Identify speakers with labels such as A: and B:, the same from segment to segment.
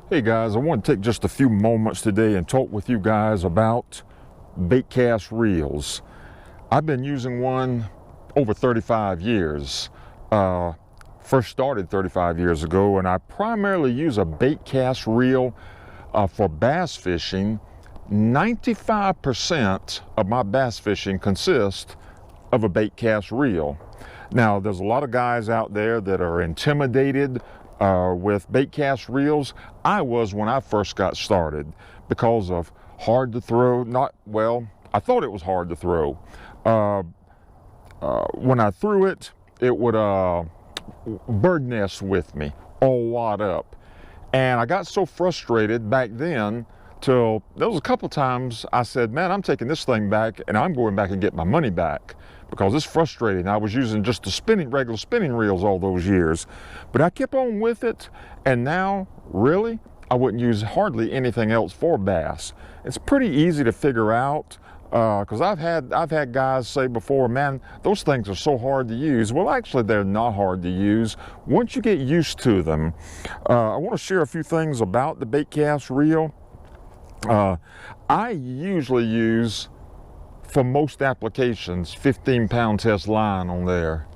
A: Hey guys, I want to take just a few moments today and talk with you guys about Baitcast Reels. I've been using one over 35 years. First started 35 years ago, and I primarily use a Baitcast Reel for bass fishing. 95% of my bass fishing consists of a Baitcast Reel. Now, there's a lot of guys out there that are intimidated with Baitcast Reels. I was when I first got started because of hard to throw. I thought it was hard to throw. When I threw it, it would bird nest with me, all wad up. And I got so frustrated back then till there was a couple times I said, man, I'm taking this thing back and I'm going back and get my money back because it's frustrating. I was using just the regular spinning reels all those years, but I kept on with it, and now really I wouldn't use hardly anything else for bass. It's pretty easy to figure out because I've had guys say before, man, those things are so hard to use. Well, actually, they're not hard to use once you get used to them. I want to share a few things about the Baitcast Reel. I usually use, for most applications, 15-pound test line on there.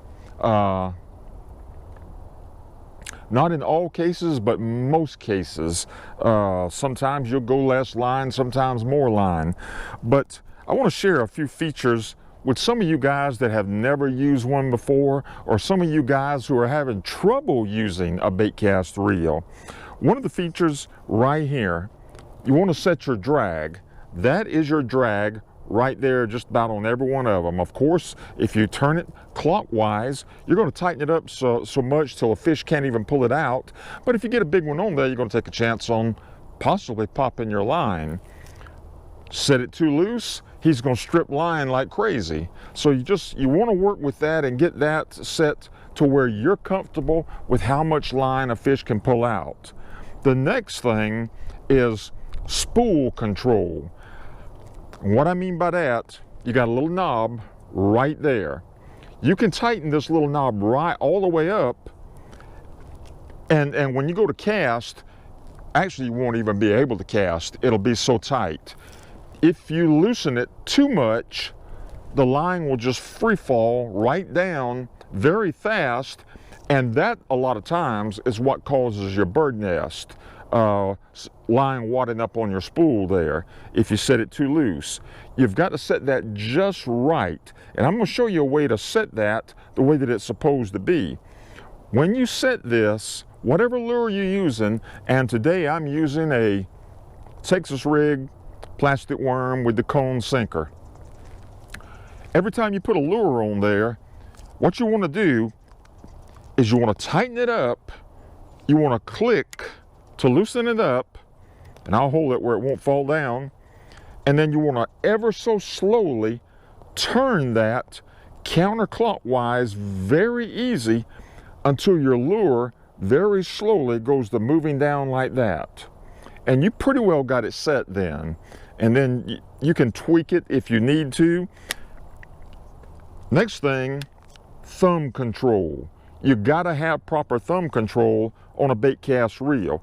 A: Not in all cases, but most cases. Sometimes you'll go less line, sometimes more line. But I want to share a few features with some of you guys that have never used one before, or some of you guys who are having trouble using a Baitcast Reel. One of the features right here, you want to set your drag. That is your drag right there, just about on every one of them. Of course, if you turn it clockwise, you're going to tighten it up so much till a fish can't even pull it out. But if you get a big one on there, you're going to take a chance on possibly popping your line. Set it too loose, he's going to strip line like crazy. So you want to work with that and get that set to where you're comfortable with how much line a fish can pull out. The next thing is spool control. And what I mean by that, you got a little knob right there. You can tighten this little knob right all the way up, and when you go to cast, actually you won't even be able to cast. It'll be so tight. If you loosen it too much, the line will just free fall right down very fast, and that a lot of times is what causes your bird nest. Line wadding up on your spool there if you set it too loose. You've got to set that just right, and I'm going to show you a way to set that the way that it's supposed to be. When you set this, whatever lure you're using, and today I'm using a Texas rig plastic worm with the cone sinker. Every time you put a lure on there, what you want to do is you want to tighten it up, you want to click to loosen it up, and I'll hold it where it won't fall down, and then you want to ever so slowly turn that counterclockwise, very easy, until your lure very slowly goes to moving down like that. And you pretty well got it set then, and then you can tweak it if you need to. Next thing, thumb control. You gotta have proper thumb control on a Baitcast Reel.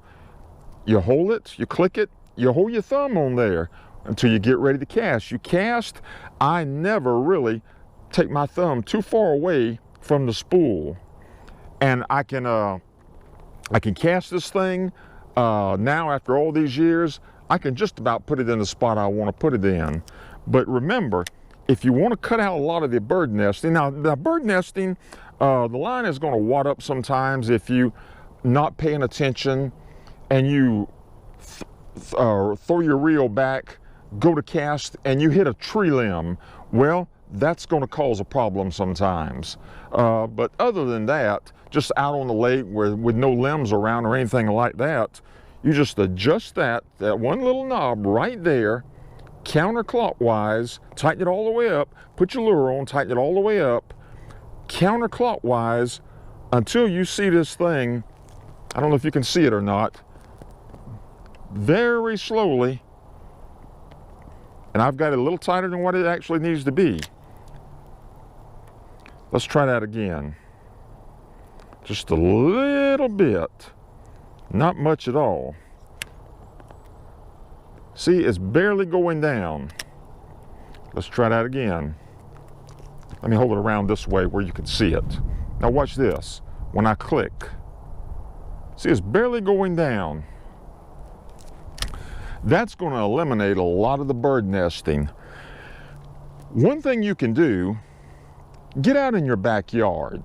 A: You hold it, you click it, you hold your thumb on there until you get ready to cast. You cast, I never really take my thumb too far away from the spool. And I can cast this thing now after all these years. I can just about put it in the spot I want to put it in. But remember, if you want to cut out a lot of the bird nesting, now bird nesting, the line is going to wad up sometimes if you not paying attention and you throw your reel back, go to cast, and you hit a tree limb. Well, that's going to cause a problem sometimes. But other than that, just out on the lake with no limbs around or anything like that, you just adjust that one little knob right there, counterclockwise, tighten it all the way up, put your lure on, tighten it all the way up, counterclockwise, until you see this thing, I don't know if you can see it or not, very slowly, and I've got it a little tighter than what it actually needs to be. Let's try that again. Just a little bit, not much at all. See, it's barely going down. Let's try that again. Let me hold it around this way where you can see it. Now watch this. When I click, see, it's barely going down. That's going to eliminate a lot of the bird nesting. One thing you can do, get out in your backyard.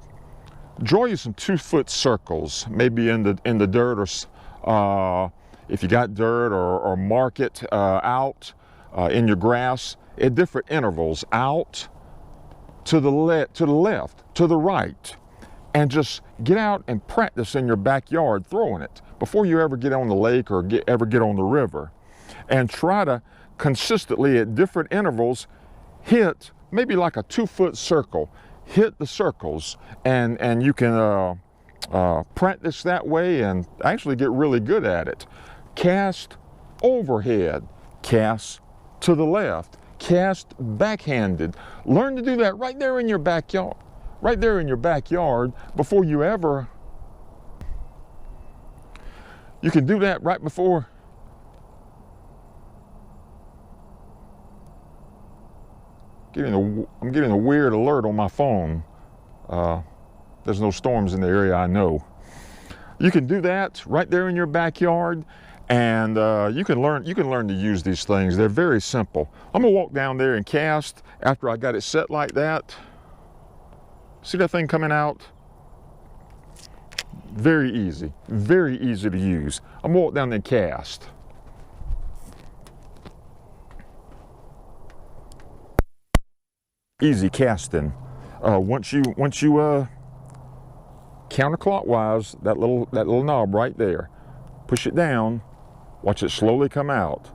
A: Draw you some 2-foot circles, maybe in the dirt, or if you got dirt, or mark it out in your grass at different intervals, out to the left, to the right, and just get out and practice in your backyard throwing it before you ever get on the lake or ever get on the river. And try to consistently at different intervals hit maybe like a 2-foot circle. Hit the circles, and you can practice that way and actually get really good at it. Cast overhead, cast to the left, cast backhanded. Learn to do that right there in your backyard. Right there in your backyard before you ever. You can do that right before. I'm getting a weird alert on my phone. There's no storms in the area, I know. You can do that right there in your backyard, and you can learn to use these things. They're very simple. I'm gonna walk down there and cast after I got it set like that. See that thing coming out? Very easy to use. I'm gonna walk down there and cast. Easy casting. Once you counterclockwise, that little knob right there, push it down, watch it slowly come out.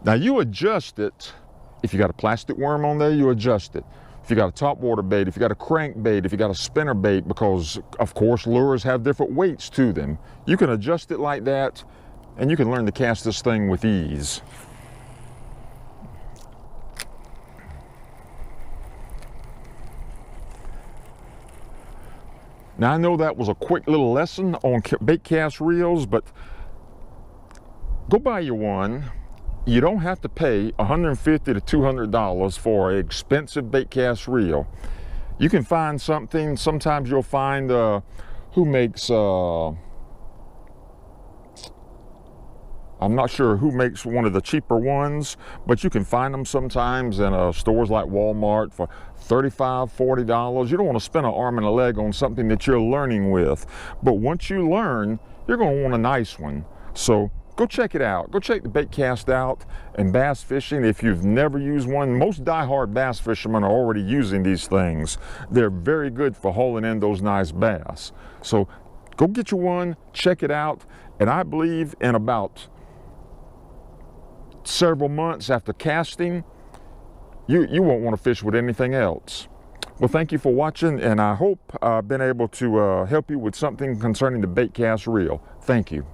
A: Now you adjust it. If you got a plastic worm on there, you adjust it. If you got a topwater bait, if you got a crankbait, if you got a spinner bait, because of course lures have different weights to them, you can adjust it like that, and you can learn to cast this thing with ease. Now I know that was a quick little lesson on Baitcast reels, but go buy you one. You don't have to pay $150 to $200 for an expensive Baitcast reel. You can find something. Sometimes you'll find who makes. I'm not sure who makes one of the cheaper ones, but you can find them sometimes in stores like Walmart for $35, $40. You don't want to spend an arm and a leg on something that you're learning with. But once you learn, you're going to want a nice one. So go check it out. Go check the Baitcast out. And bass fishing, if you've never used one, most die-hard bass fishermen are already using these things. They're very good for hauling in those nice bass. So go get you one, check it out, and I believe in about several months after casting, you won't want to fish with anything else. Well, thank you for watching, and I hope I've been able to help you with something concerning the Baitcast reel. Thank you.